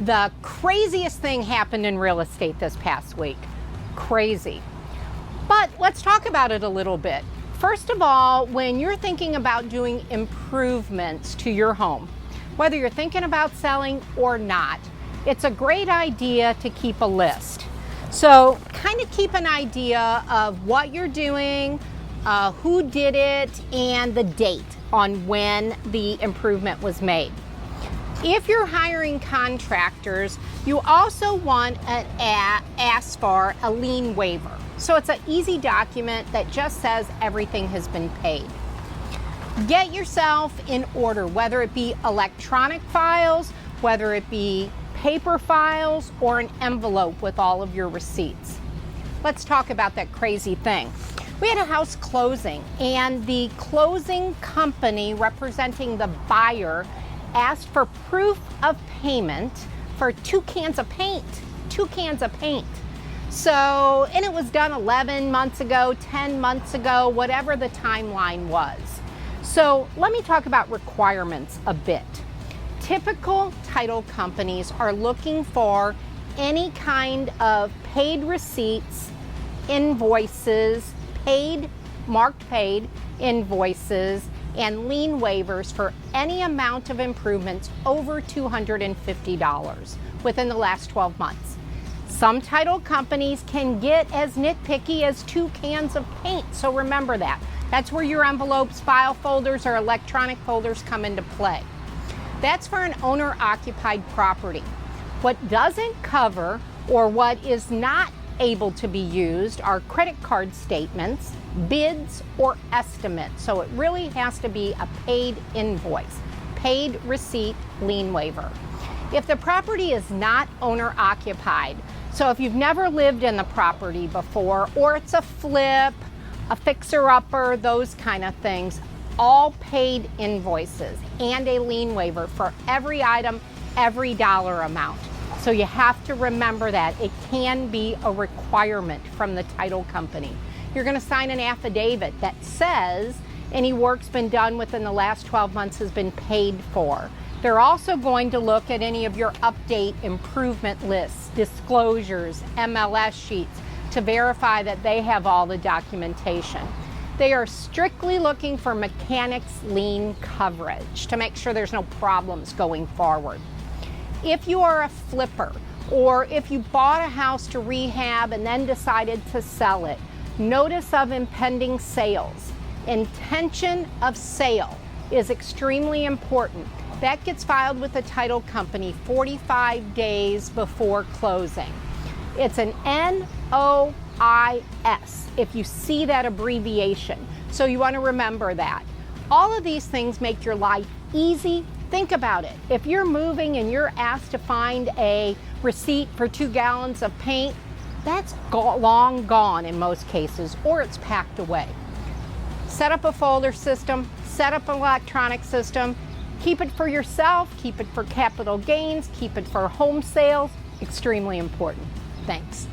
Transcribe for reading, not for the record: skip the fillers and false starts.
The craziest thing happened in real estate this past week. Crazy. But let's talk about it a little bit. First of all, when you're thinking about doing improvements to your home, whether you're thinking about selling or not, it's a great idea to keep a list. So kind of keep an idea of what you're doing, who did it, and the date on when the improvement was made. If you're hiring contractors, you also want to ask for a lien waiver. So it's an easy document that just says everything has been paid. Get yourself in order, whether it be electronic files, whether it be paper files, or an envelope with all of your receipts. Let's talk about that crazy thing. We had a house closing, and the closing company representing the buyer asked for proof of payment for 2 cans of paint. 2 cans of paint. So, and it was done 11 months ago, 10 months ago, whatever the timeline was. So let me talk about requirements a bit. Typical title companies are looking for any kind of paid receipts, invoices, marked paid invoices, and lien waivers for any amount of improvements over $250 within the last 12 months. Some title companies can get as nitpicky as 2 cans of paint, so remember that. That's where your envelopes, file folders, or electronic folders come into play. That's for an owner-occupied property. What doesn't cover, or what is not able to be used, are credit card statements, bids, or estimates. So it really has to be a paid invoice, paid receipt, lien waiver. If the property is not owner-occupied, so if you've never lived in the property before, or it's a flip, a fixer-upper, those kind of things, all paid invoices and a lien waiver for every item, every dollar amount. So you have to remember that. It can be a requirement from the title company. You're going to sign an affidavit that says any work's been done within the last 12 months has been paid for. They're also going to look at any of your update improvement lists, disclosures, MLS sheets to verify that they have all the documentation. They are strictly looking for mechanics lien coverage to make sure there's no problems going forward. If you are a flipper, or if you bought a house to rehab and then decided to sell it, notice of impending sales. Intention of sale is extremely important. That gets filed with the title company 45 days before closing. It's an NOIS if you see that abbreviation. So you want to remember that. All of these things make your life easy. Think about it. If you're moving and you're asked to find a receipt for 2 gallons of paint, that's long gone in most cases, or it's packed away. Set up a folder system, set up an electronic system, keep it for yourself, keep it for capital gains, keep it for home sales. Extremely important. Thanks.